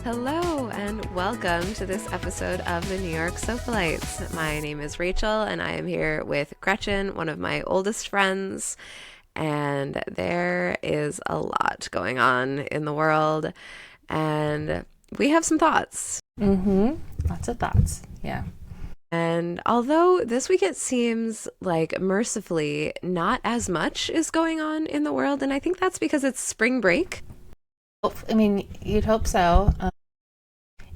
Hello and welcome to this episode of the New York Sofalites. My name is Rachel and I am here with Gretchen, one of my oldest friends, and there is a lot going on in the world and we have some thoughts. Lots of thoughts. Yeah. And although this week it seems like mercifully not as much is going on in the world, and I think that's because it's spring break. I mean, you'd hope so.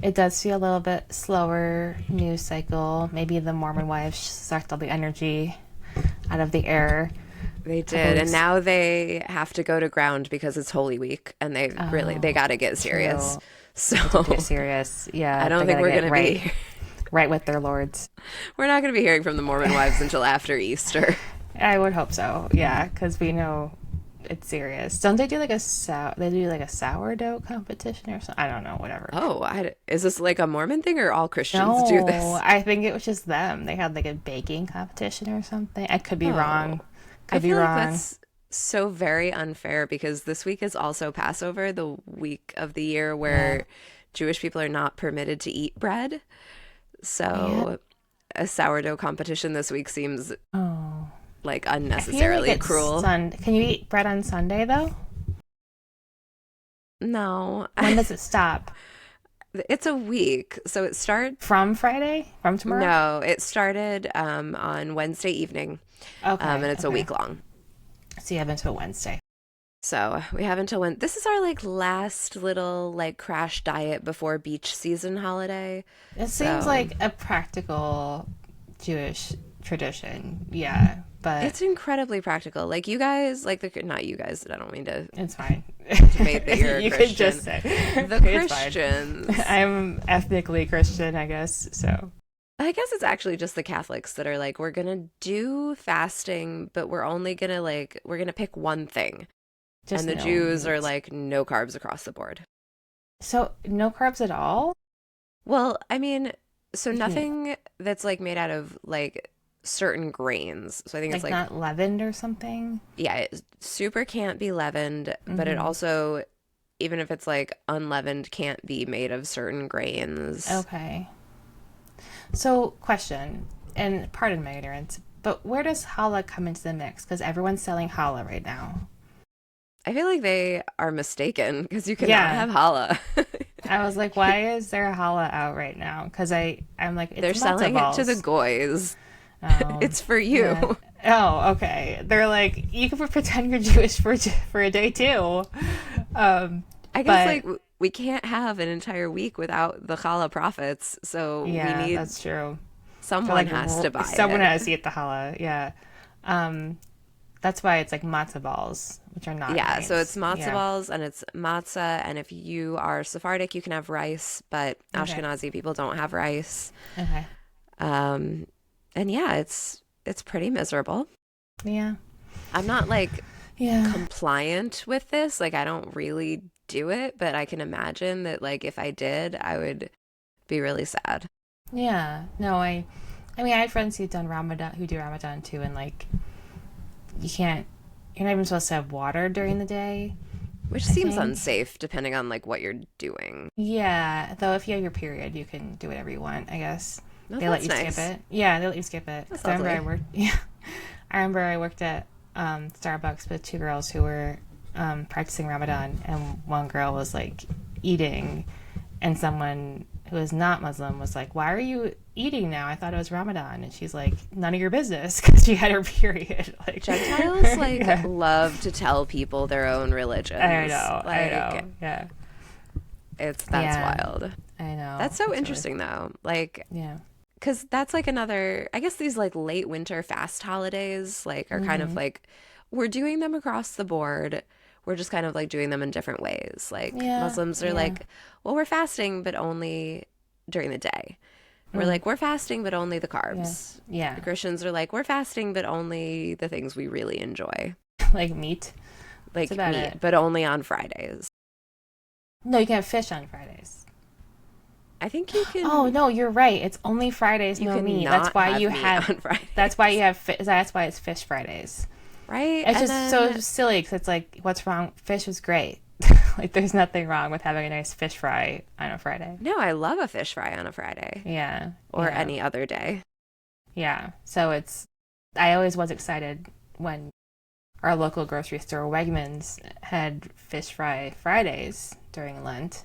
It does feel a little bit slower news cycle. Maybe the Mormon wives sucked all the energy out of the air. They did, and now they have to go to ground because it's Holy Week, and they got to get serious. True. So Get serious. Yeah. I don't think we're going to be right with their lords. We're not going to be hearing from the Mormon wives until after Easter. I would hope so. Yeah, because we know it's serious. Don't they do like a sourdough competition or something? I don't know. Whatever. Oh, is this like a Mormon thing or all Christians do this? I think it was just them. They had like a baking competition or something. I could be wrong. I feel like that's so very unfair because this week is also Passover, the week of the year where Jewish people are not permitted to eat bread. So a sourdough competition this week seems like unnecessarily cruel. Can you eat bread on Sunday though? No. When does it stop? It's a week. So it starts from Friday? From tomorrow? No, it started on Wednesday evening. Okay. And it's a week long. So you have until Wednesday. So we have until when this is our like last little like crash diet before beach season holiday. It seems like a practical Jewish tradition. Yeah. But it's incredibly practical. Like you guys, like not you guys. I don't mean to. It's fine. Make that you're a you Christian. Could just say the Christians. I'm ethnically Christian, I guess. So I guess it's actually just the Catholics that are like, we're gonna do fasting, but we're gonna pick one thing. And the Jews are like, no carbs across the board. So no carbs at all? Well, I mean, so nothing that's like made out of like certain grains. So I think it's like not leavened or something. Yeah, it super can't be leavened, but it also, even if it's like unleavened, can't be made of certain grains. Okay. So question, and pardon my ignorance, but where does challah come into the mix? Because everyone's selling challah right now. I feel like they are mistaken because you cannot have challah. I was like, why is there a challah out right now? Because I'm like, it's they're selling it to the goys. It's for you. Yeah. Oh, okay. They're like, you can pretend you're Jewish for a day too. I guess like we can't have an entire week without the challah profits, so we need. That's true. Someone has to buy it. Someone has to eat the challah. Yeah. That's why it's like matzah balls, which are not. Yeah, grains. So it's matzah balls and it's matzah, and if you are Sephardic, you can have rice, but Ashkenazi people don't have rice. Okay. And yeah, it's pretty miserable. Yeah. I'm not like compliant with this. Like I don't really do it, but I can imagine that like if I did, I would be really sad. Yeah. No, I mean, I had friends who do Ramadan too, and like you're not even supposed to have water during the day. Which seems unsafe depending on like what you're doing. Yeah. Though if you have your period, you can do whatever you want, I guess. No, they let you nice. skip it. Yeah, they let you skip it. I remember I worked at Starbucks with two girls who were practicing Ramadan, and one girl was like eating, and someone who was not Muslim was like, "Why are you eating now? I thought it was Ramadan." And she's like, "None of your business," because she had her period. Like Gentiles love to tell people their own religions. I know. Yeah. That's wild. I know. That's so interesting though. Like because that's like another, I guess these like late winter fast holidays like are kind of like, we're doing them across the board. We're just kind of like doing them in different ways. Like Muslims are like, well, we're fasting, but only during the day. We're like, we're fasting, but only the carbs. Yeah. The Christians are like, we're fasting, but only the things we really enjoy. Like meat. Like meat, but only on Fridays. No, you can have fish on Fridays. I think you can. Oh no, you're right. It's only Fridays, no meat. That's why you have. On Fridays. That's why you have. That's why it's Fish Fridays. Right. It's just so silly because it's like, what's wrong? Fish is great. Like, there's nothing wrong with having a nice fish fry on a Friday. No, I love a fish fry on a Friday. Yeah. Or any other day. Yeah. So I always was excited when our local grocery store, Wegmans, had fish fry Fridays during Lent.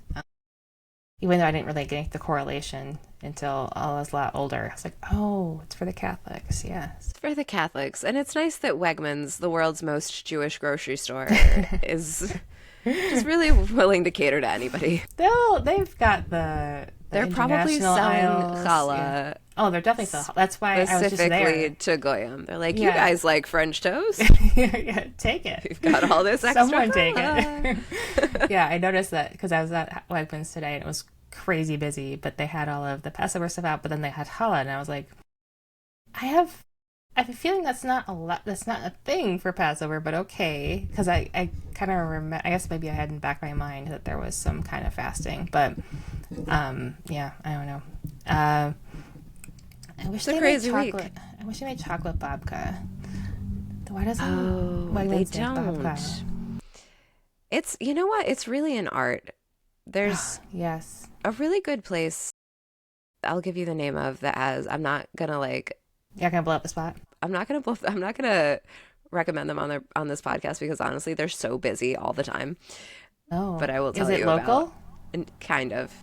Even though I didn't really get the correlation until I was a lot older. I was like, oh, it's for the Catholics, yes. It's for the Catholics. And it's nice that Wegmans, the world's most Jewish grocery store, is just really willing to cater to anybody. They've got the They're probably selling challah. Yeah. Oh, they're definitely selling. That's why I was just there. Specifically to Goyim. They're like, you guys like French toast? Yeah, take it. We've got all this extra Someone challah. Take it. Yeah, I noticed that because I was at Wegmans today and it was crazy busy, but they had all of the Passover stuff out, but then they had challah, and I was like, I have a feeling that's not a thing for Passover, but okay, because I kind of remember, I guess maybe I had in the back of my mind that there was some kind of fasting, but yeah, I don't know. I wish they made chocolate. I wish they made chocolate babka. Why doesn't they don't? Babka? It's, you know what? It's really an art. There's yes, a really good place. I'll give you the name of that as I'm not gonna like. You're gonna blow up the spot. I'm not gonna recommend them on this podcast because honestly they're so busy all the time. Oh, but I will tell you. Is it local? Kind of.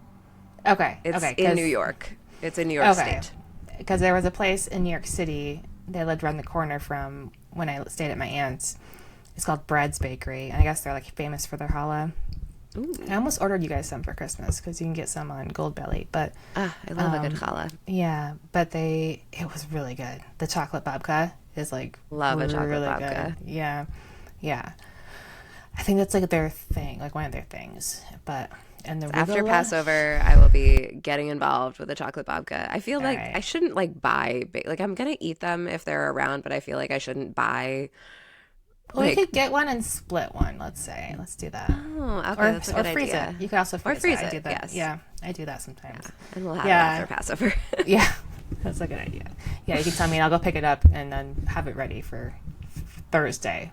Okay. It's in New York. It's in New York State. Because there was a place in New York City they lived around the corner from when I stayed at my aunt's. It's called Bread's Bakery, and I guess they're like famous for their challah. Ooh. I almost ordered you guys some for Christmas because you can get some on Goldbelly, but I love a good challah. Yeah, but it was really good. The chocolate babka is like love a chocolate really babka. Good. Yeah. I think that's like their thing, like one of their things. But after Passover, I will be getting involved with a chocolate babka. I feel like I shouldn't like buy like I'm gonna eat them if they're around, but I feel like I shouldn't buy. Well, we could get one and split one, let's say. Let's do that. Oh, okay. That's a good freeze idea. it. You can also freeze it. I do that. Yes. Yeah, I do that sometimes. Yeah. And we'll have it after Passover. Yeah, that's a good idea. Yeah, you can tell me and I'll go pick it up and then have it ready for Thursday.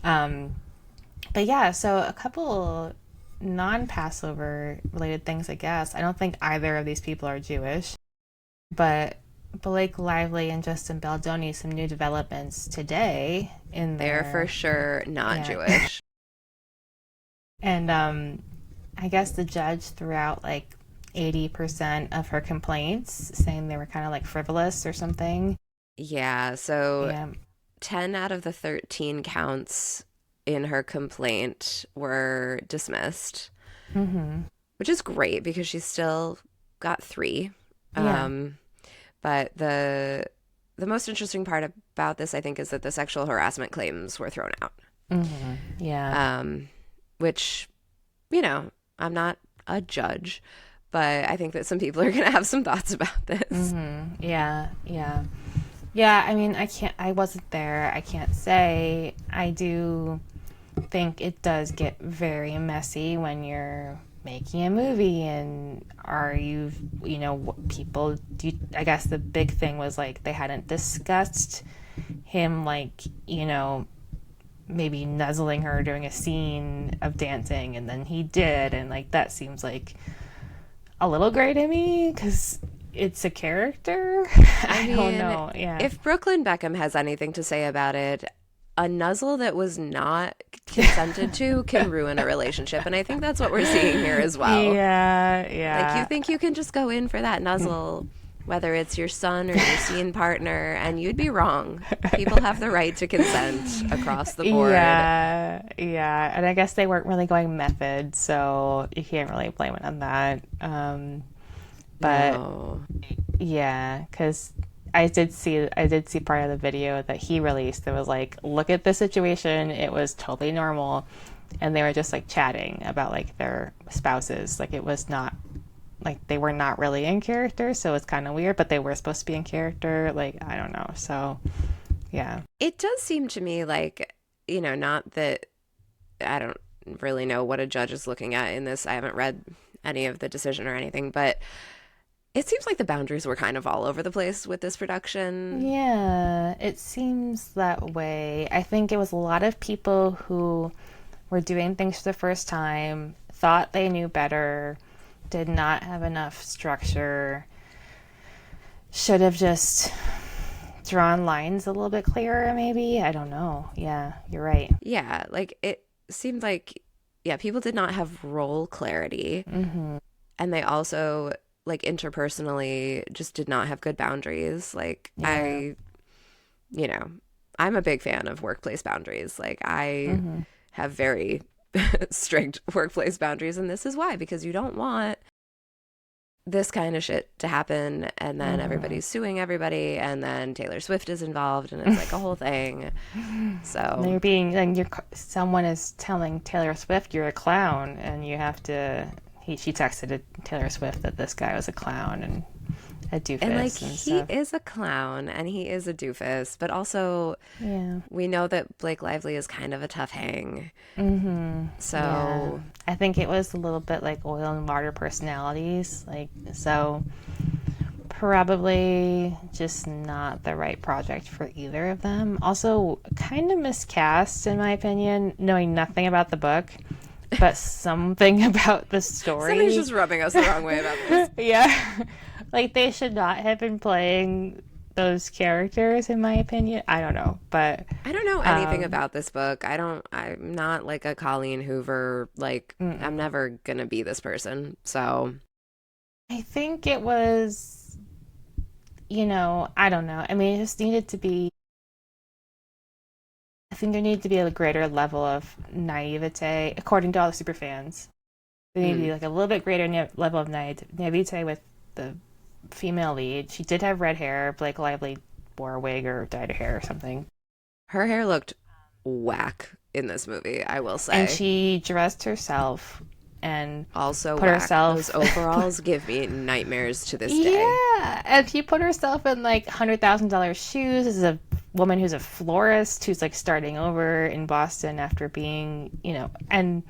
But yeah, so a couple non-Passover related things, I guess. I don't think either of these people are Jewish. But Blake Lively and Justin Baldoni, some new developments today in there. They're for sure not Jewish. And I guess the judge threw out like 80% of her complaints, saying they were kind of like frivolous or something. Yeah, so 10 out of the 13 counts in her complaint were dismissed, which is great because she's still got 3. But the most interesting part about this, I think, is that the sexual harassment claims were thrown out. Yeah. Which, you know, I'm not a judge, but I think that some people are going to have some thoughts about this. Yeah. I mean, I wasn't there. I can't say. I do think it does get very messy when you're making a movie, and I guess the big thing was like they hadn't discussed him, like, maybe nuzzling her during a scene of dancing, and then he did, and like that seems like a little gray to me because it's a character. I don't know. Yeah. If Brooklyn Beckham has anything to say about it, a nuzzle that was not consented to can ruin a relationship. And I think that's what we're seeing here as well. Yeah. Like, you think you can just go in for that nuzzle, whether it's your son or your scene partner, and you'd be wrong. People have the right to consent across the board. Yeah. And I guess they weren't really going method, so you can't really blame it on that. But no. Yeah, because I did see part of the video that he released that was like, look at the situation. It was totally normal. And they were just like chatting about like their spouses. Like it was not like they were not really in character. So it's kind of weird, but they were supposed to be in character. Like, I don't know. So yeah. It does seem to me like, not that I don't really know what a judge is looking at in this. I haven't read any of the decision or anything, but it seems like the boundaries were kind of all over the place with this production. Yeah, it seems that way. I think it was a lot of people who were doing things for the first time, thought they knew better, did not have enough structure, should have just drawn lines a little bit clearer, maybe. I don't know. Yeah, you're right. Yeah, like it seemed like, yeah, people did not have role clarity. Mm-hmm. And they also, like, interpersonally just did not have good boundaries. Like, Yeah. you know, I'm a big fan of workplace boundaries. Like, I Mm-hmm. have very strict workplace boundaries. And this is why, because you don't want this kind of shit to happen, and then Mm-hmm. everybody's suing everybody, and then Taylor Swift is involved, and it's like a whole thing. So, Someone is telling Taylor Swift you're a clown, and you have to. She texted Taylor Swift that this guy was a clown and a and like doofus and he stuff. is a clown and he is a doofus, but also Yeah. we know that Blake Lively is kind of a tough hang. Mm-hmm. Yeah. So, I think it was a little bit like oil and water personalities. Like, so probably just not the right project for either of them. Also, kind of miscast, in my opinion, knowing nothing about the book, but something about the story. somebody's just rubbing us the wrong way about this. Yeah. Like, they should not have been playing those characters, in my opinion. I don't know, but I don't know anything about this book. I'm not like a Colleen Hoover. Like, I'm never gonna be this person. So, I think it was, I don't know. I mean, it just needed to be, I think there needed to be a greater level of naivete, according to all the super fans. There needed to be like a little bit greater level of naivete with the female lead. She did have red hair. Blake Lively wore a wig or dyed her hair or something. her hair looked whack in this movie, I will say. And she dressed herself and Also put whack. herself. Those overalls give me nightmares to this day. Yeah, and she put herself in like $100,000 shoes. This is a woman who's a florist who's like starting over in Boston after being, and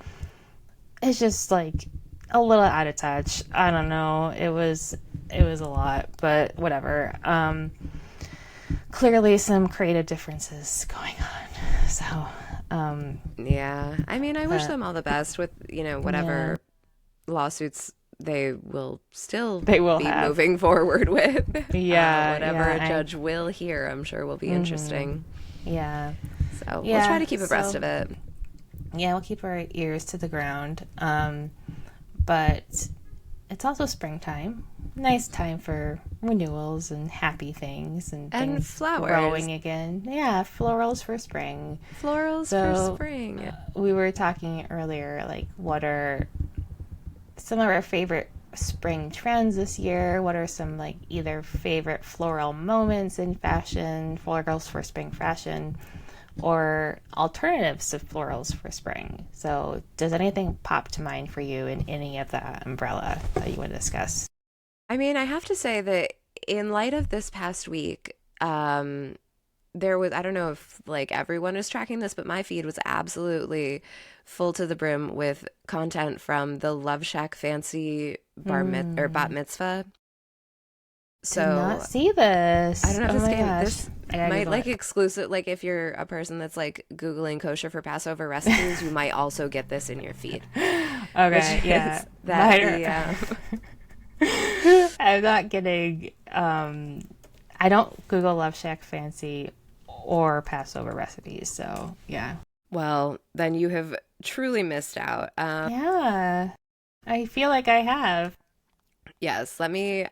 it's just like a little out of touch. I don't know. It was a lot, but whatever. Clearly some creative differences going on. So, Yeah. I mean, I wish them all the best with, whatever lawsuits they will still they will be have moving forward with. Yeah, whatever yeah, a judge will hear, I'm sure will be interesting. Yeah. So Yeah, we'll try to keep abreast of it. Yeah, we'll keep our ears to the ground. But it's also springtime. Nice time for renewals and happy things and things flowers growing again. Yeah, florals for spring. Florals for spring. We were talking earlier, like, what are some of our favorite spring trends this year? What are some, like, either favorite floral moments in fashion, florals for spring fashion, or alternatives to florals for spring? So does anything pop to mind for you in any of that umbrella that you want to discuss? I mean, I have to say that in light of this past week, there was, I don't know if like everyone is tracking this, but my feed was absolutely full to the brim with content from the Love Shack Fancy bat mitzvah. So did not see this. I don't know if this might like exclusive, like if you're a person that's like Googling kosher for Passover recipes, you might also get this in your feed. Okay, yeah. I'm not getting, I don't Google Love Shack Fancy or Passover recipes, so yeah. Well, then you have truly missed out. Yeah, I feel like I have. Yes, okay,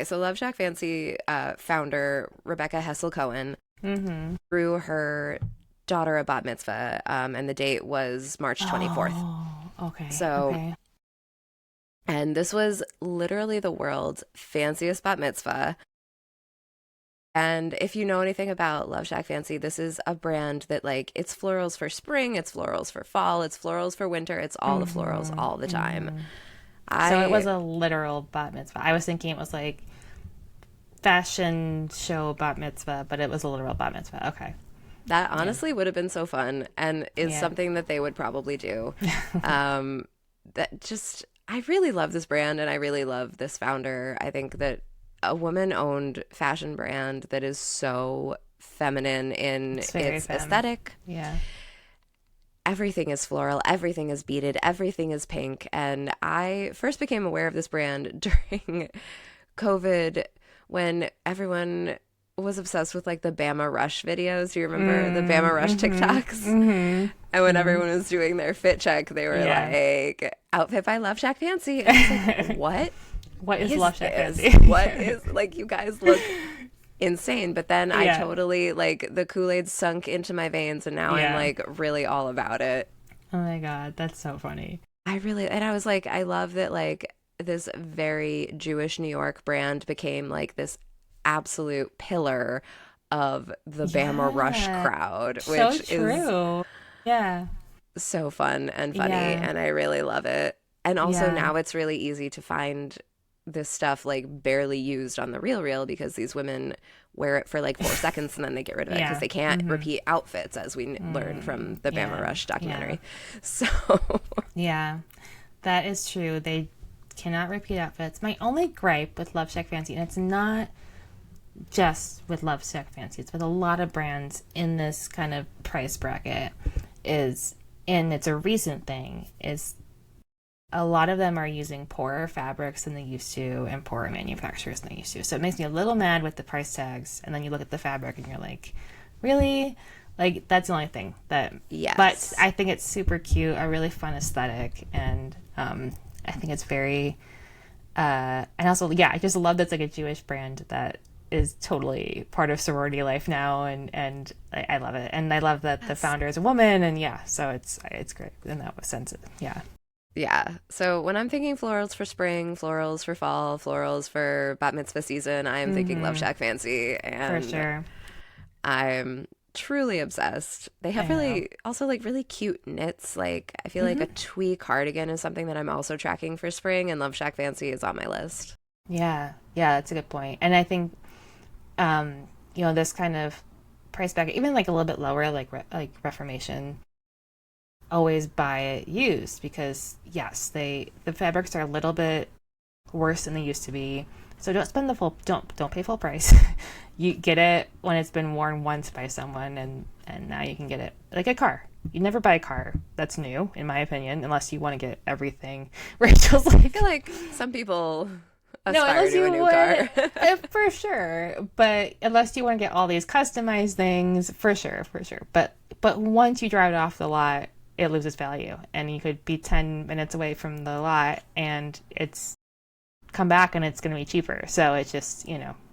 so Love Shack Fancy founder Rebecca Hessel-Cohen threw her daughter a bat mitzvah, and the date was March 24th. Oh, okay. So, okay. And this was literally the world's fanciest bat mitzvah. And if you know anything about Love Shack Fancy, this is a brand that, like, it's florals for spring, it's florals for fall, it's florals for winter, it's all the florals all the time. So it was a literal bat mitzvah. I was thinking it was like fashion show bat mitzvah, but it was a literal bat mitzvah. Okay. That honestly would have been so fun and is something that they would probably do. I really love this brand and I really love this founder. I think that a woman-owned fashion brand that is so feminine in its aesthetic. Yeah. everything is floral, everything is beaded, everything is pink. And I first became aware of this brand during COVID when everyone was obsessed with like the Bama Rush videos. Do you remember the Bama Rush TikToks? And when everyone was doing their fit check, they were like, outfit by Love Shack Fancy. And I was like, what? What is Love Shack Fancy? What is, like, you guys look insane. But then I totally, like, the Kool-Aid sunk into my veins, and now I'm like really all about it. Oh my God, that's so funny. And I was like, I love that, like, this very Jewish New York brand became like this absolute pillar of the Bama Rush crowd, which is so fun and funny, and I really love it. And also now it's really easy to find this stuff like barely used on the Real because these women wear it for like 4 seconds and then they get rid of it because they can't repeat outfits, as we learned from the Bama Rush documentary. So yeah, that is true. They cannot repeat outfits. My only gripe with Love Shack Fancy, and it's not just with Love Shack Fancy, it's with a lot of brands in this kind of price bracket, is, and it's a recent thing, is a lot of them are using poorer fabrics than they used to and poorer manufacturers than they used to. So it makes me a little mad with the price tags, and then you look at the fabric and you're like, really? Like, that's the only thing that, but I think it's super cute, a really fun aesthetic, and I think it's very, and also, I just love that's like a Jewish brand that is totally part of sorority life now, and I love it, and I love that the founder is a woman, and so it's great in that sense. Yeah. So when I'm thinking florals for spring, florals for fall, florals for bat mitzvah season, I'm thinking Love Shack Fancy, and for sure, I'm truly obsessed. They have also like really cute knits. Like, I feel like a twee cardigan is something that I'm also tracking for spring, and Love Shack Fancy is on my list. Yeah, that's a good point. And I think, this kind of price bracket, even like a little bit lower, like Reformation, always buy it used, because the fabrics are a little bit worse than they used to be. So don't pay full price. You get it when it's been worn once by someone, and now you can get it like a car. You never buy a car that's new, in my opinion, unless you want to get everything. Rachel's like, I feel like some people aspire to a new car. For sure. But unless you want to get all these customized things, for sure. But once you drive it off the lot, it loses value, and you could be 10 minutes away from the lot and it's come back and it's going to be cheaper. So it's just,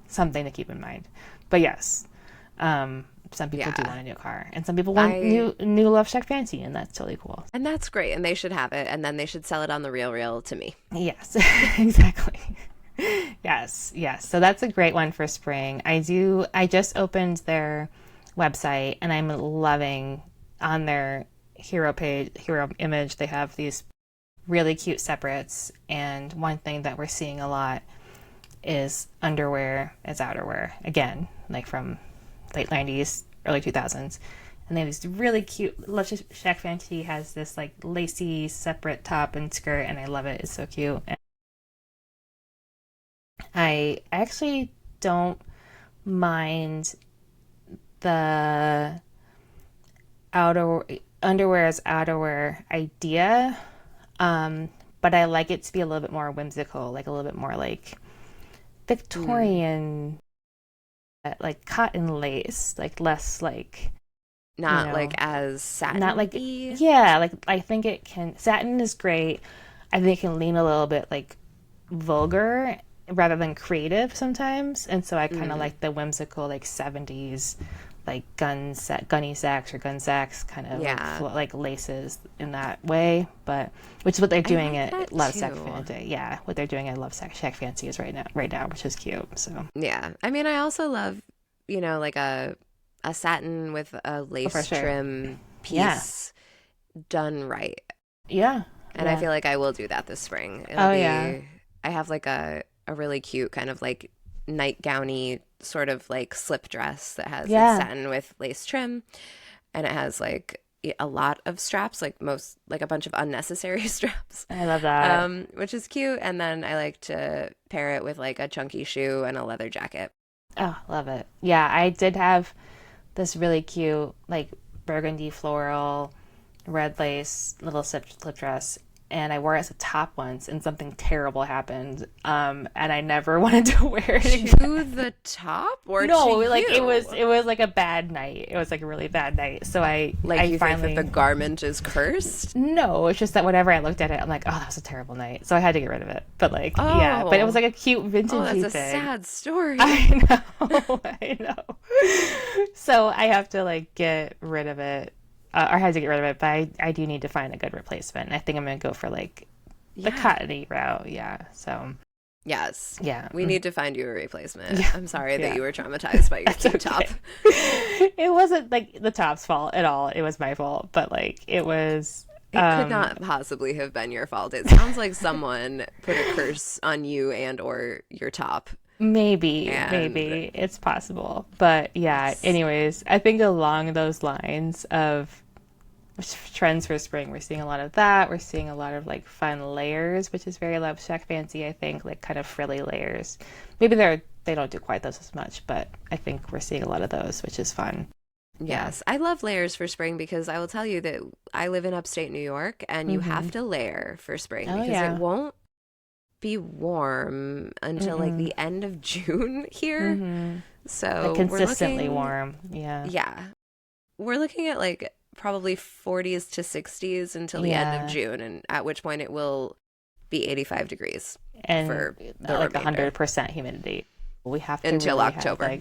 something to keep in mind. But yes, some people do want a new car, and some people want new Love Shack Fancy, and that's totally cool. And that's great, and they should have it, and then they should sell it on the Real to me. Yes, exactly. Yes. So that's a great one for spring. I just opened their website, and I'm loving on their hero image, they have these really cute separates, and one thing that we're seeing a lot is underwear as outerwear, again, like from late 90s, early 2000s, and they have this really cute. Love Shack Fancy has this like lacy separate top and skirt, and I love it. It's so cute. And I actually don't mind the underwear as outerwear idea, but I like it to be a little bit more whimsical, like a little bit more like Victorian, like cotton lace, like less like not like as satin, not like like I think it can. Satin is great. I think it can lean a little bit like vulgar rather than creative sometimes, and so I kind of like the whimsical like 70s like gunny sacks or gun sacks kind of like laces in that way, but which is what they're doing at Love Shack Fancy. Yeah, what they're doing at Love Shack Fancy is right now, which is cute. So I mean, I also love like a satin with a lace trim piece done right. And I feel like I will do that this spring. I have like a really cute kind of like nightgowny sort of like slip dress that has like satin with lace trim, and it has like a lot of straps, like a bunch of unnecessary straps. I love that. Which is cute. And then I like to pair it with like a chunky shoe and a leather jacket. Oh, love it. Yeah, I did have this really cute like burgundy floral red lace little slip dress, and I wore it as a top once, and something terrible happened. And I never wanted to wear it again. To the top or No, to like you? it was like a bad night. It was like a really bad night. So I you finally think that the garment is cursed? No, it's just that whenever I looked at it, I'm like, oh, that was a terrible night. So I had to get rid of it. But like, yeah, but it was like a cute vintagey thing. That's a sad story. I know, I know. So I have to like get rid of it. Or I had to get rid of it, but I do need to find a good replacement. I think I'm gonna go for like the cottony route. Yeah. So. Yes. Yeah. We need to find you a replacement. Yeah. I'm sorry that you were traumatized by your cute top. It wasn't like the top's fault at all. It was my fault, but like it was. It could not possibly have been your fault. It sounds like someone put a curse on you and or your top. Maybe it's possible. But yeah, anyways, I think along those lines of trends for spring, we're seeing a lot of that. We're seeing a lot of like fun layers, which is very Love Shack fancy, I think, like kind of frilly layers. Maybe they don't do quite those as much, but I think we're seeing a lot of those, which is fun. Yes, I love layers for spring because I will tell you that I live in upstate New York and you have to layer for spring because it won't be warm until like the end of June here. So like consistently warm. Yeah. We're looking at like probably 40s to 60s until the end of June, and at which point it will be 85 degrees and for the like remainder. 100% humidity. We have to until really October.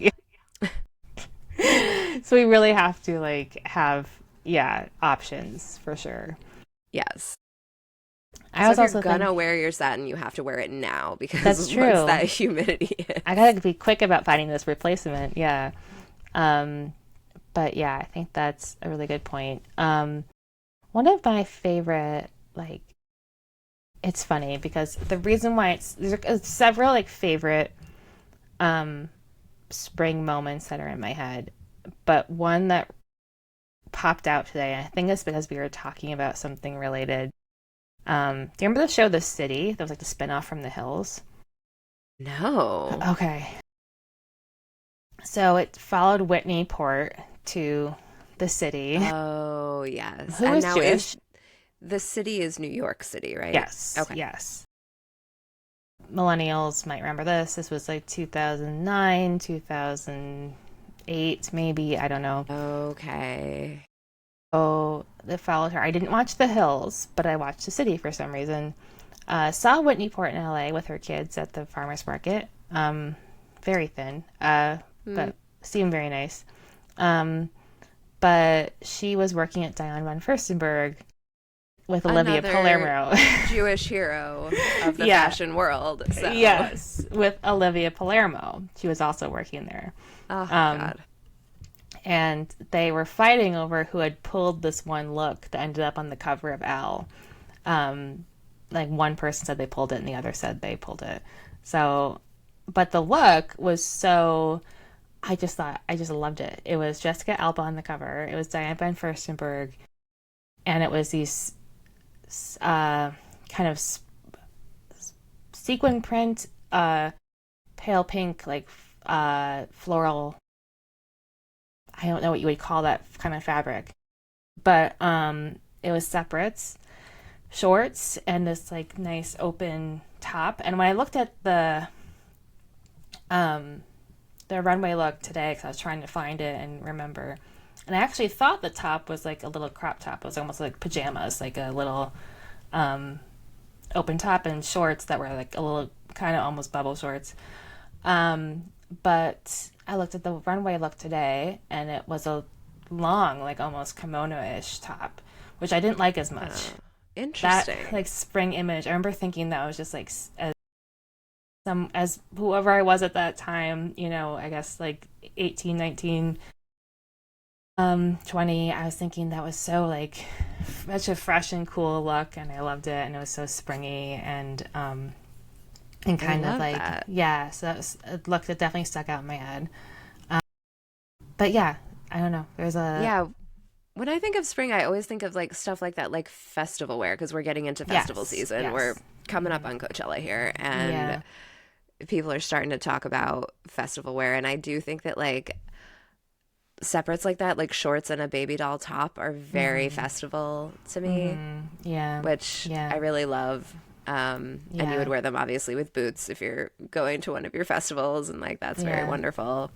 So we really have to like have options for sure. Yes. I was if you're also gonna wear your satin, you have to wear it now because that's true. Once that humidity is. I gotta be quick about finding this replacement. Yeah. But yeah, I think that's a really good point. One of my favorite, like, it's funny because the reason why there's several like favorite spring moments that are in my head, but one that popped out today, and I think it's because we were talking about something related. Do you remember the show The City? That was like the spinoff from The Hills. No. Okay. So it followed Whitney Port to the city. Oh, yes. Who is Jewish? The city is New York City, right? Yes. Okay. Yes. Millennials might remember this. This was like 2009, 2008, maybe. I don't know. Okay. So it followed her. I didn't watch The Hills, but I watched The City for some reason. Saw Whitney Port in LA with her kids at the farmer's market. Very thin, but seemed very nice. But she was working at Diane von Furstenberg with Olivia Palermo. Jewish hero of the fashion world. So. Yes, with Olivia Palermo. She was also working there. Oh, God. And they were fighting over who had pulled this one look that ended up on the cover of Elle. Like one person said they pulled it and the other said they pulled it. So, but the look was so... I just loved it. It was Jessica Alba on the cover. It was Diane von Furstenberg. And it was these kind of sequin print, pale pink, like floral. I don't know what you would call that kind of fabric. But it was separates, shorts, and this like nice open top. And when I looked at the runway look today, because I was trying to find it and remember, and I actually thought the top was like a little crop top. It was almost like pajamas, like a little open top and shorts that were like a little kind of almost bubble shorts. But I looked at the runway look today, and it was a long, like almost kimono-ish top, which I didn't like as much. Interesting. That like spring image, I remember thinking that was just like as whoever I was at that time, you know, I guess like 18, 19, 20, I was thinking that was so like such a fresh and cool look, and I loved it, and it was so springy and kind of like that. Yeah, so that was a look that definitely stuck out in my head. But yeah, I don't know, there's a when I think of spring, I always think of like stuff like that, like festival wear, because we're getting into festival season. Yes. We're coming up on Coachella here, and people are starting to talk about festival wear, and I do think that like separates like that, like shorts and a baby doll top, are very festival to me. Yeah. Which Yeah. I really love. And you would wear them obviously with boots if you're going to one of your festivals, and like that's very wonderful.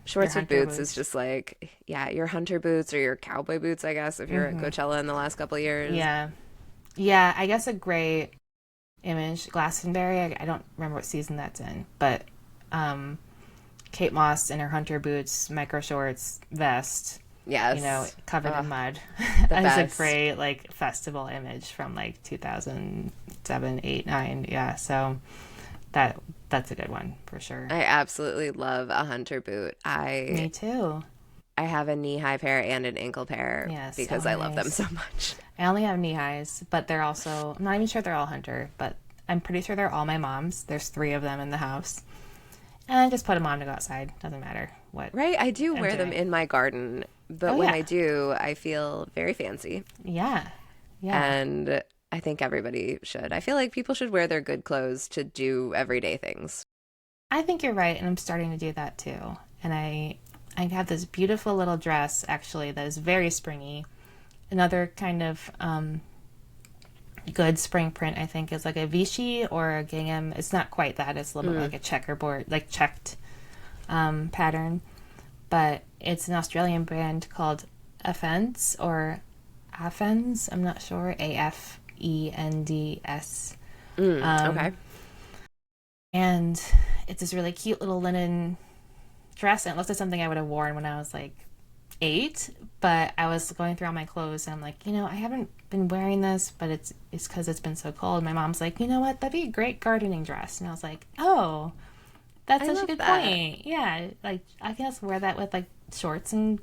Shorts with boots is just like, your hunter boots or your cowboy boots, I guess, if you're at Coachella in the last couple of years. Yeah, I guess a great image, Glastonbury, I don't remember what season that's in, but Kate Moss in her hunter boots, micro shorts, vest, yes, covered in mud. That's a great like festival image from like 2007, 8, 9. Yeah, so that's a good one for sure. I absolutely love a hunter boot. Me too. I have a knee-high pair and an ankle pair because I love them so much. I only have knee-highs, but they're also, I'm not even sure they're all hunter, but I'm pretty sure they're all my mom's. There's 3 of them in the house. And I just put them on to go outside. Doesn't matter what. Right, I do wear them in my garden, but when I do, I feel very fancy. Yeah. And I think everybody should. I feel like people should wear their good clothes to do everyday things. I think you're right, and I'm starting to do that too. And I have this beautiful little dress, actually, that is very springy. Another kind of good spring print, I think, is like a Vichy or a gingham. It's not quite that. It's a little bit like a checkerboard, like checked pattern. But it's an Australian brand called Afens or Afens. I'm not sure. Afends. Okay. And it's this really cute little linen dress, and it looks like something I would have worn when I was like 8, but I was going through all my clothes and I'm like, I haven't been wearing this, but it's because it's been so cold. My mom's like, you know what, that'd be a great gardening dress. And I was like, oh, that's such a good point. Yeah, like I can just wear that with like shorts and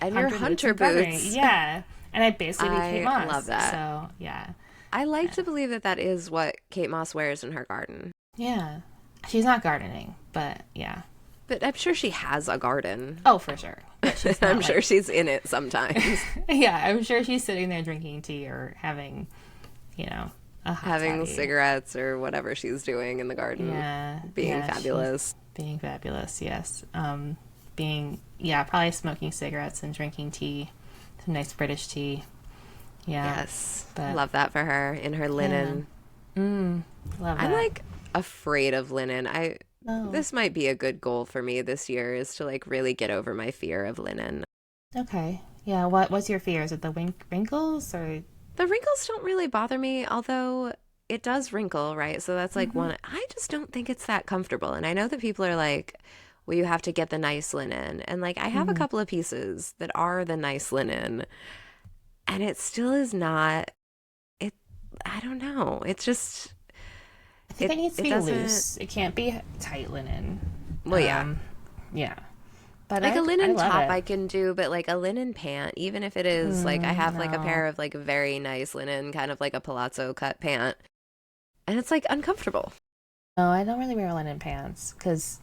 your hunter boots. Yeah, and I basically be Kate Moss. I love that. So yeah, I like to believe that is what Kate Moss wears in her garden. Yeah, she's not gardening, but yeah. But I'm sure she has a garden. Oh, for sure. I'm sure she's in it sometimes. Yeah, I'm sure she's sitting there drinking tea or having, a hot having toddy. Cigarettes or whatever she's doing in the garden. Yeah. Being fabulous. Being fabulous, yes. Probably smoking cigarettes and drinking tea. Some nice British tea. Yeah. Yes. Love that for her in her linen. Love that. I'm like afraid of linen. This might be a good goal for me this year, is to like really get over my fear of linen. Okay. Yeah. What's your fear? Is it the wrinkles or? The wrinkles don't really bother me, although it does wrinkle, right? So that's like one. I just don't think it's that comfortable. And I know that people are like, well, you have to get the nice linen. And like, I have a couple of pieces that are the nice linen, and it still is not. I don't know. It's just. I think it needs to be loose. It can't be tight linen. Well, yeah. Yeah. But like a linen top it. I can do, but like a linen pant, even if it is like I have like a pair of like very nice linen, kind of like a palazzo cut pant, and it's like uncomfortable. No, I don't really wear linen pants because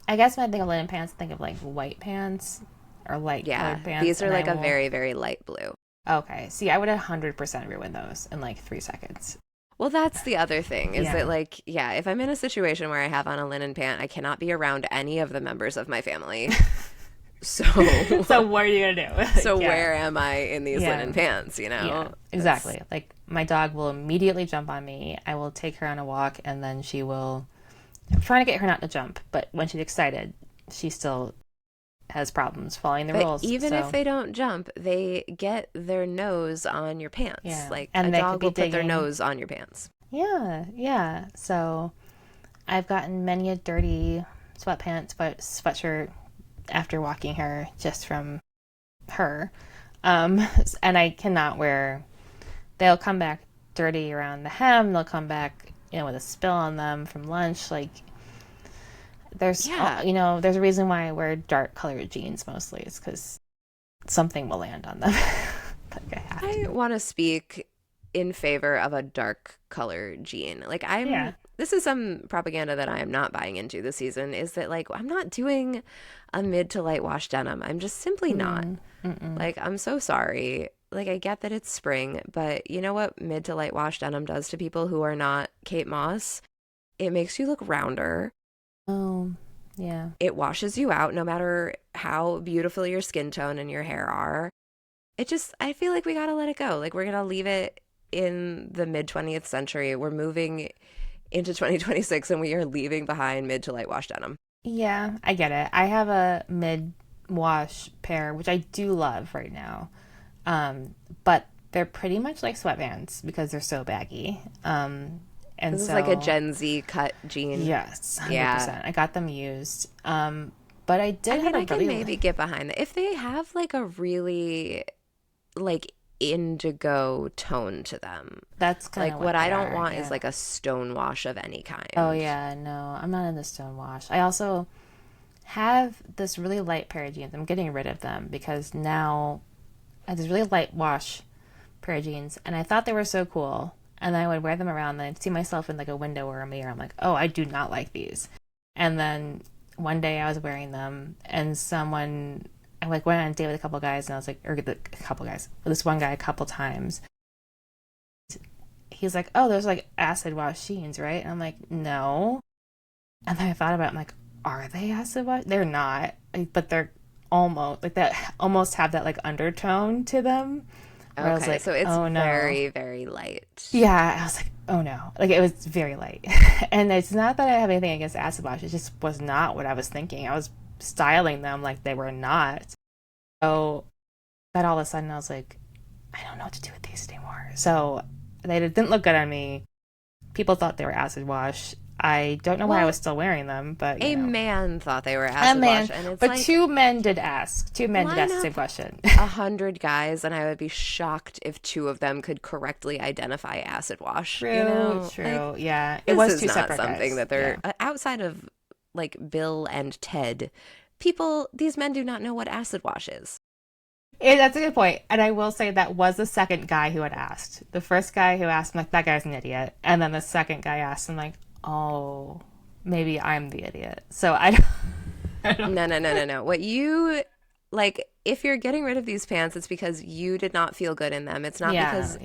I guess when I think of linen pants, I think of like white pants or light colored pants. These are like a very, very light blue. Okay. See, I would 100% ruin those in like 3 seconds. Well, that's the other thing is that like, if I'm in a situation where I have on a linen pant, I cannot be around any of the members of my family. So what are you going to do? So where am I in these linen pants, Yeah, exactly. Like my dog will immediately jump on me. I will take her on a walk and then she will, I'm trying to get her not to jump, but when she's excited, she still has problems following the rules. Even if they don't jump, they get their nose on your pants. Yeah. Like and a dog will put their nose on your pants. Yeah. So I've gotten many a dirty sweatpants, sweatshirt after walking her just from her. And I cannot wear, they'll come back dirty around the hem. They'll come back, with a spill on them from lunch. Like, there's there's a reason why I wear dark colored jeans mostly. It's because something will land on them. I want to speak in favor of a dark color jean. Like this is some propaganda that I am not buying into this season, is that like I'm not doing a mid to light wash denim. I'm just simply not. Like, I'm so sorry. Like, I get that it's spring, but you know what mid to light wash denim does to people who are not Kate Moss? It makes you look rounder. Oh, yeah. It washes you out no matter how beautiful your skin tone and your hair are. I feel like we gotta let it go. Like, we're gonna leave it in the mid 20th century. We're moving into 2026 and we are leaving behind mid to light wash denim. Yeah, I get it. I have a mid wash pair, which I do love right now. But they're pretty much like sweatbands because they're so baggy. And This is so like a Gen Z cut jean. yes, 100%. Yeah. I got them used. But I did have I a can really maybe get behind that. If they have like a really like indigo tone to them. that's kind Like of what I don't are, want yeah. is like a stone wash of any kind. Oh yeah, no, I'm not in the stone wash. I also have this really light pair of jeans. I'm getting rid of them because now I have this really light wash pair of jeans, and I thought they were so cool. And I would wear them around, and I'd see myself in like a window or a mirror. I'm like, oh, I do not like these. And then one day I was wearing them, and I like went on a date with a couple guys, and I was like, or a couple guys, with this one guy a couple times. He's like, oh, there's like acid wash jeans, right? And I'm like, no. And then I thought about it, I'm like, are they acid wash? They're not, but they're almost like that, almost have that like undertone to them. Where I was Okay, like, so it's oh no. very, very light. Yeah, I was like, oh no. Like it was very light. And it's not that I have anything against acid wash. It just was not what I was thinking. I was styling them like they were not. So that all of a sudden I was like, I don't know what to do with these anymore. So they didn't look good on me. People thought they were acid wash. I don't know why I was still wearing them, but a you know. man thought they were acid wash, and it's but like, two men did ask. Two men did line ask the up same question. 100 guys, and I would be shocked if 2 of them could correctly identify acid wash. True, you know? true. Like, Yeah, it was this two is not separate something guys. that they're Yeah. outside of like Bill and Ted. These men do not know what acid wash is. That's a good point. And I will say that was the second guy who had asked. The first guy who asked, I'm like, that guy's an idiot. And then the second guy asked, I'm like, oh, maybe I'm the idiot. So I don't No. What you like, if you're getting rid of these pants, it's because you did not feel good in them. It's not because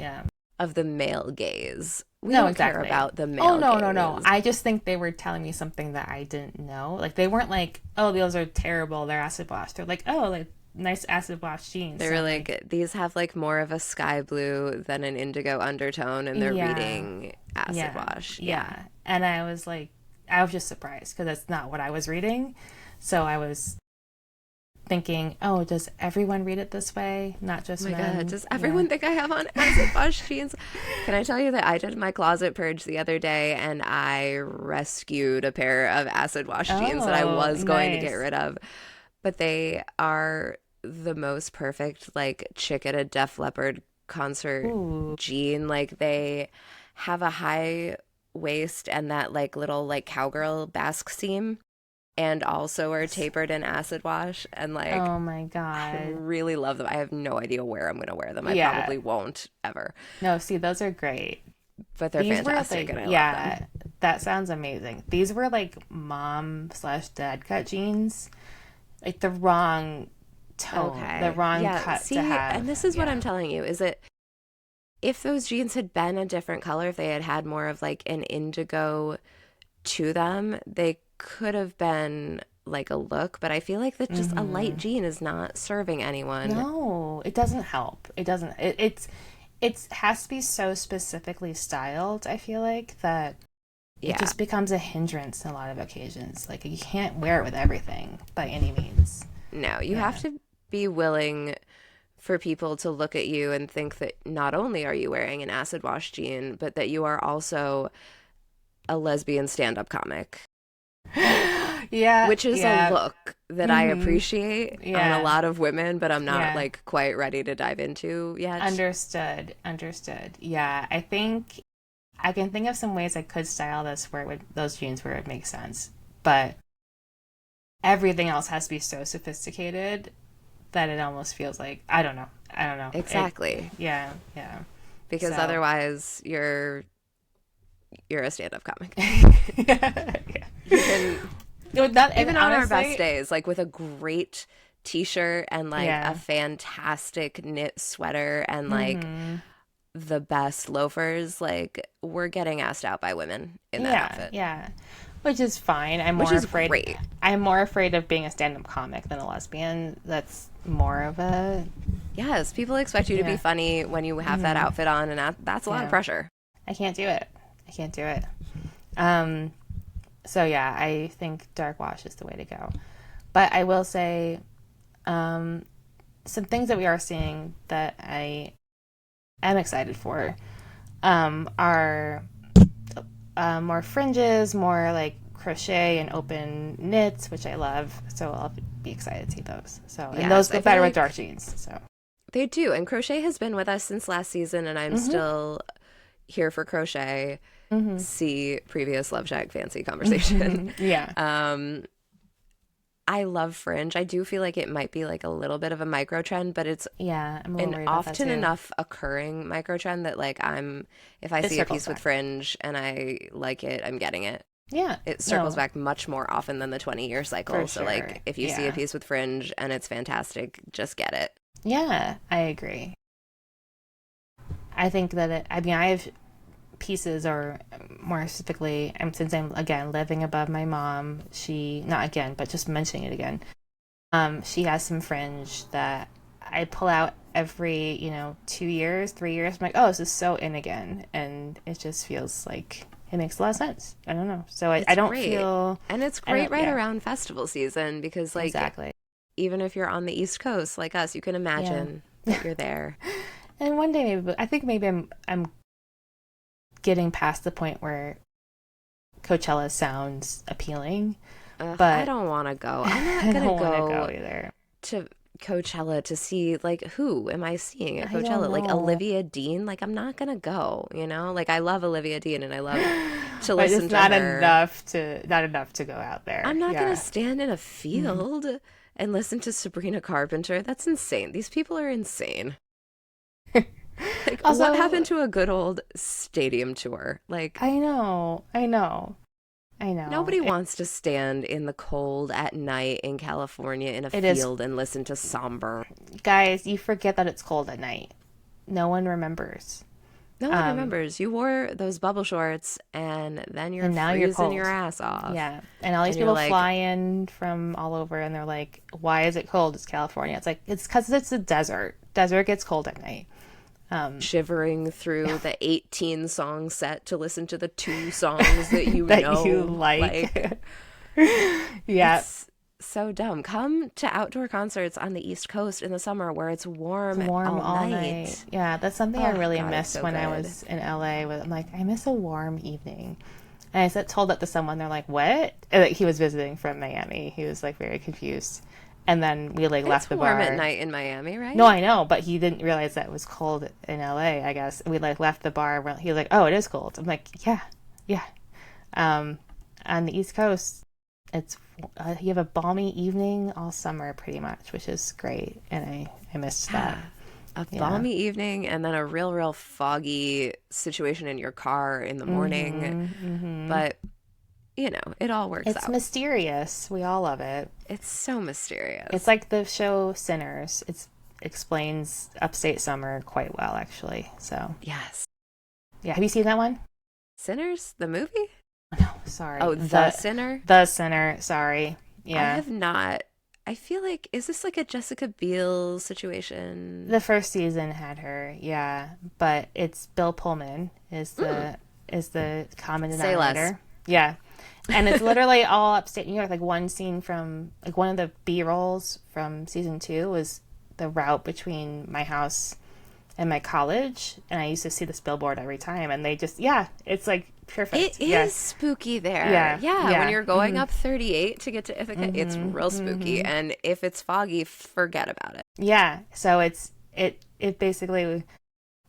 of the male gaze. We don't care about the male gaze. No. I just think they were telling me something that I didn't know. Like, they weren't like, oh, those are terrible. They're acid wash. They're like, oh, like, nice acid wash jeans. They're like, these have like more of a sky blue than an indigo undertone, and they're reading acid wash. Yeah. And I was just surprised because that's not what I was reading. So I was thinking, oh, does everyone read it this way? Not just men? God, does everyone think I have on acid wash jeans? Can I tell you that I did my closet purge the other day, and I rescued a pair of acid wash jeans that I was going to get rid of, but they are the most perfect like chick at a Def Leppard concert jean. Like, they have a high waist and that like little like cowgirl basque seam, and also are tapered in acid wash, and like, oh my God, I really love them. I have no idea where I'm gonna wear them. I probably won't ever. No, see, those are great, but they're fantastic, and I love them. That sounds amazing. These were like mom/dad cut jeans, like the wrong tone, the wrong cut to have. And this is what I'm telling you, is that if those jeans had been a different color, if they had had more of like an indigo to them, they could have been like a look. But I feel like that just a light jean is not serving anyone. No, it doesn't help. It doesn't. It has to be so specifically styled, I feel like, that it just becomes a hindrance in a lot of occasions. Like, you can't wear it with everything by any means. No, you have to be willing for people to look at you and think that not only are you wearing an acid wash jean, but that you are also a lesbian stand-up comic. Which is a look that I appreciate on a lot of women, but I'm not like quite ready to dive into yet. Understood. Yeah, I think I can think of some ways I could style this those jeans where it makes sense, but everything else has to be so sophisticated that it almost feels like I don't know. Exactly. Yeah. Because otherwise you're a stand-up comic. You can, even on our best days, like with a great t-shirt and like a fantastic knit sweater and like the best loafers, like, we're getting asked out by women in that outfit. Yeah. which is fine. Great. I'm more afraid of being a stand-up comic than a lesbian. That's more of a... Yes, people expect you to be funny when you have that outfit on, and that's a lot of pressure. I can't do it. So yeah, I think dark wash is the way to go. But I will say some things that we are seeing that I am excited for are more fringes, more like crochet and open knits, which I love. So I'll be excited to see those. So and those go better with dark jeans. So they do. And crochet has been with us since last season, and I'm still here for crochet. See previous Love Shack Fancy conversation. I love fringe. I do feel like it might be like a little bit of a micro trend, but it's an often enough occurring micro trend that like if I see a piece with fringe and I like it, I'm getting it. Yeah. It circles back much more often than the 20-year cycle. So like if you see a piece with fringe and it's fantastic, just get it. Yeah, I agree. I think that I have pieces, or more specifically, since I'm again living above my mom, not again, but just mentioning it again, she has some fringe that I pull out every 2 years, 3 years. I'm like, oh, this is so in again, and it just feels like it makes a lot of sense. I don't know, so I don't feel, and it's great around festival season, because like exactly, even if you're on the East Coast like us, you can imagine that you're there. And one day maybe I'm getting past the point where Coachella sounds appealing, but I don't want to go. I'm not gonna go either to Coachella to see, like, who am I seeing at Coachella? Like Olivia Dean? Like, I'm not gonna go. Like I love Olivia Dean and I love to listen to her. Not enough to go out there. I'm not gonna stand in a field and listen to Sabrina Carpenter. That's insane. These people are insane. Like, also, what happened to a good old stadium tour? Like, I know. Nobody wants to stand in the cold at night in California in a field and listen to somber. Guys, you forget that it's cold at night. No one remembers. No one remembers. You wore those bubble shorts, and then you're freezing your ass off. Yeah, and all these people fly in from all over, and they're like, "Why is it cold? It's California." It's like, it's because it's a desert. Desert gets cold at night. Shivering through the 18 song set to listen to the 2 songs that you you like. Yeah. It's so dumb. Come to outdoor concerts on the East Coast in the summer where it's warm all night. Yeah, that's something I really missed when I was in LA. I'm like, I miss a warm evening. And I told that to someone. They're like, what? And he was visiting from Miami. He was like very confused. And then we left the bar. It's warm at night in Miami, right? No, I know, but he didn't realize that it was cold in LA, I guess. We left the bar. He was like, oh, it is cold. I'm like, yeah. On the East Coast, it's you have a balmy evening all summer pretty much, which is great. And I missed that. A balmy evening, and then a real foggy situation in your car in the morning. But it all works out. It's mysterious. We all love it. It's so mysterious. It's like the show Sinners. It explains upstate summer quite well, actually. So yes. Yeah. Have you seen that one? Sinners? The movie? No, sorry. Oh, The Sinner? The Sinner. Sorry. Yeah. I have not. I feel like, is this like a Jessica Biel situation? The first season had her, yeah. But it's Bill Pullman is the common denominator. Say less. Yeah. And it's literally all upstate New York. Like one scene from, like one of the B-rolls from season 2 was the route between my house and my college. And I used to see this billboard every time. And they just, it's like perfect. It is spooky there. Yeah. When you're going up 38 to get to Ithaca, it's real spooky. And if it's foggy, forget about it. Yeah. So it basically,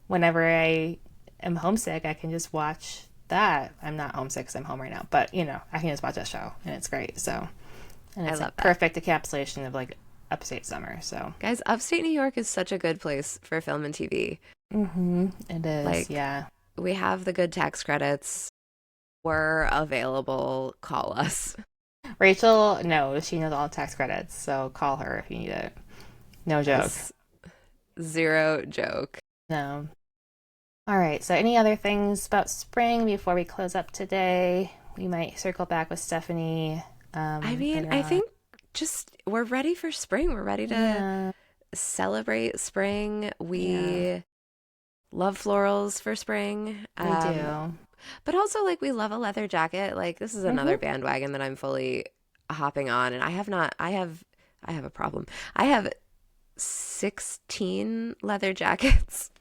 whenever I am homesick, I can just watch that. I'm not homesick because I'm home right now, but I can just watch that show and it's great. So, and it's a perfect encapsulation of like upstate summer. So, guys, upstate New York is such a good place for film and TV. It is. Like, yeah, we have the good tax credits. We're available. Call us. Rachel knows. She knows all the tax credits, so call her if you need it. No joke. Zero joke. No. All right, so any other things about spring before we close up today? we might circle back with Stephanie. I mean, I think just we're ready for spring. We're ready to celebrate spring. We love florals for spring. We do. But also, like, we love a leather jacket. Like, this is another bandwagon that I'm fully hopping on. And I have a problem. I have 16 leather jackets.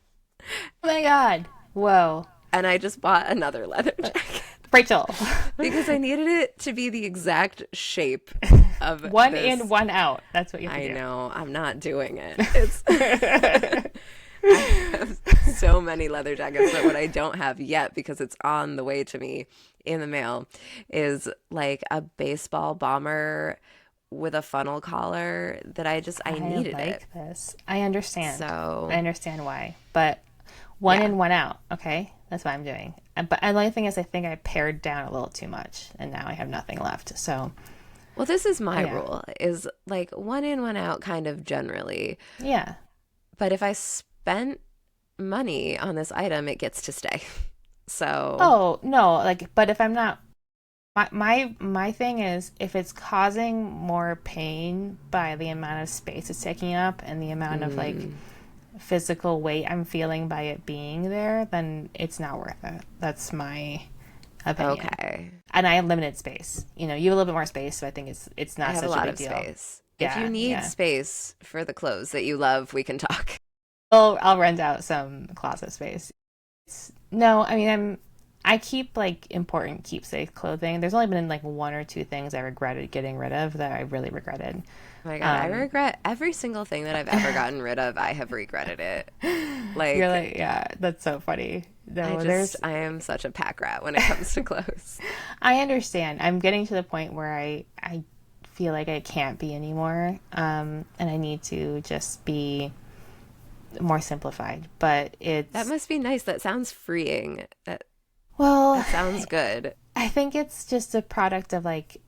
Oh my God. Whoa. And I just bought another leather jacket. Rachel. Because I needed it to be the exact shape of one this. in, one out. That's what you have to do. I know. I'm not doing it. I have so many leather jackets, but what I don't have yet, because it's on the way to me in the mail, is like a baseball bomber with a funnel collar that I needed it. This. I understand. So I understand why. But one in, one out. Okay. That's what I'm doing. But the only thing is, I think I pared down a little too much, and now I have nothing left. So, well, this is my rule, is like one in, one out kind of generally. Yeah. But if I spent money on this item, it gets to stay. So. Oh, no. Like, but if I'm not, my thing is, if it's causing more pain by the amount of space it's taking up and the amount of like physical weight I'm feeling by it being there, then it's not worth it. That's my opinion. Okay. And I have limited space. You know, you have a little bit more space, so I think it's not such a big deal. Space. Yeah, if you need space for the clothes that you love, we can talk. I'll rent out some closet space. No, I mean, I keep like important keepsake clothing. There's only been like one or two things I regretted getting rid of that I really regretted. Oh my God, I regret every single thing that I've ever gotten rid of. I have regretted it. Like, you're like, yeah, that's so funny. No, I am such a pack rat when it comes to clothes. I understand. I'm getting to the point where I feel like I can't be anymore, and I need to just be more simplified. But that must be nice. That sounds freeing. That sounds good. I think it's just a product of like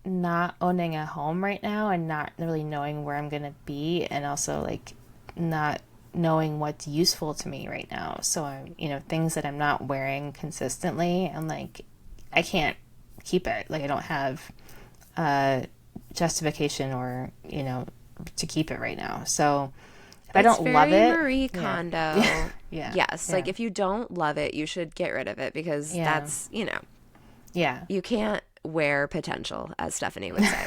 not owning a home right now and not really knowing where I'm gonna be, and also like not knowing what's useful to me right now. So I'm, things that I'm not wearing consistently, and like I can't keep it. Like I don't have justification or to keep it right now. So if I don't love it, Marie Kondo. Yeah. Yes, like if you don't love it, you should get rid of it, because that's you can't wear potential, as Stephanie would say.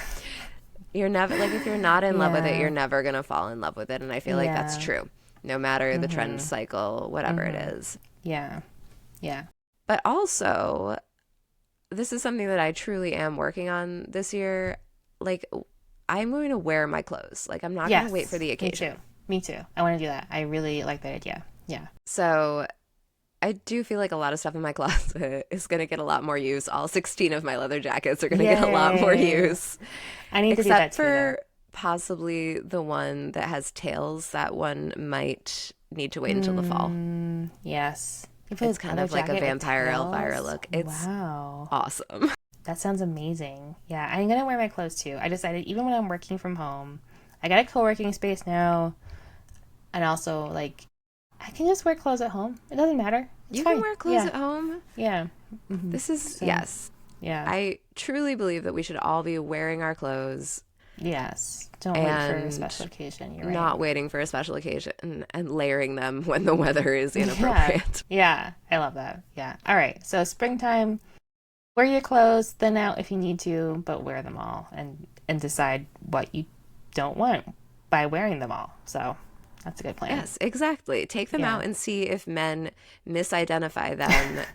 You're never, like, if you're not in love with it, you're never gonna fall in love with it, and I feel like that's true, no matter the trend cycle, whatever it is. Yeah. But also, this is something that I truly am working on this year. Like, I'm going to wear my clothes. Like, I'm not going to wait for the occasion. Me too. I want to do that. I really like that idea. Yeah. So I do feel like a lot of stuff in my closet is going to get a lot more use. All 16 of my leather jackets are going to get a lot more use. I need to do that too. Except for possibly the one that has tails. That one might need to wait until the fall. Yes. It's kind of like a vampire Elvira look. It's awesome. That sounds amazing. Yeah, I'm going to wear my clothes too. I decided even when I'm working from home, I got a co-working space now. And also, like, I can just wear clothes at home. It doesn't matter. You can wear clothes at home? Yeah. Mm-hmm. This is, yes. Yeah. I truly believe that we should all be wearing our clothes. Yes. Don't wait for a special occasion. You're right. Not waiting for a special occasion and layering them when the weather is inappropriate. Yeah. I love that. Yeah. All right. So springtime, wear your clothes, thin out if you need to, but wear them all and decide what you don't want by wearing them all. So that's a good plan. Yes, exactly. Take them out and see if men misidentify them,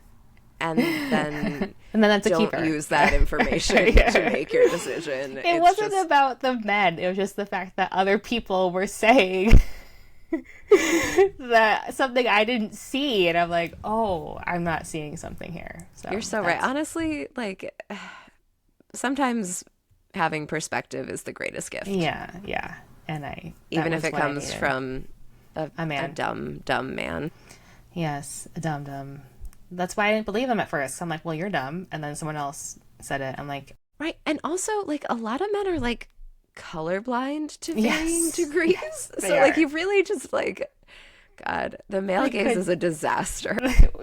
and then that's don't use that information to make your decision. It wasn't about the men. It was just the fact that other people were saying that something I didn't see, and I'm like, oh, I'm not seeing something here. So you're so right. Honestly, like, sometimes having perspective is the greatest gift. Yeah. And even if it comes from a dumb man. Yes, a dumb. That's why I didn't believe him at first. I'm like, well, you're dumb. And then someone else said it. I'm like, right. And also, like, a lot of men are like colorblind to varying degrees. So like, you really just like God, the male gaze is a disaster.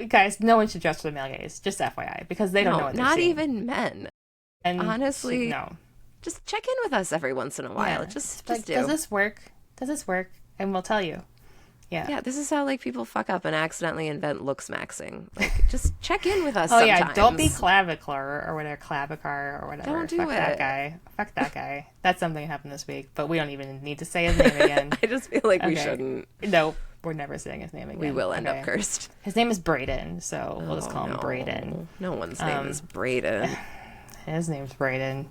Guys, no one should dress for the male gaze. Just FYI, because they don't know what they're seeing. Not even men. And honestly, no. Just check in with us every once in a while. Just do. Does this work? Does this work? And we'll tell you. Yeah, this is how like people fuck up and accidentally invent looks maxing. Like, just check in with us sometimes. Yeah, don't be clavicular or whatever, clavicar or whatever. Don't do Fuck it. That guy. Fuck that guy. That's something that happened this week, but we don't even need to say his name again. I just feel like we shouldn't. Nope, we're never saying his name again. We will end up cursed. His name is Braden, so we'll just call him Braden. No one's name is Braden. His name's Braden.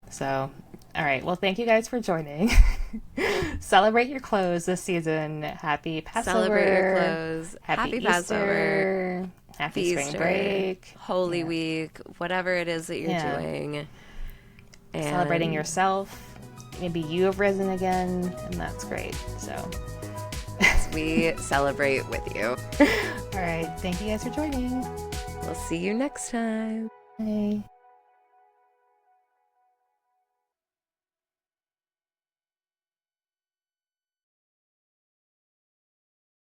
So, all right. Well, thank you guys for joining. Celebrate your clothes this season. Happy Passover. Celebrate your clothes. Happy Passover. Happy spring break. Holy Week. Whatever it is that you're doing. And celebrating yourself. Maybe you have risen again, and that's great. So we celebrate with you. All right. Thank you guys for joining. We'll see you next time. Bye.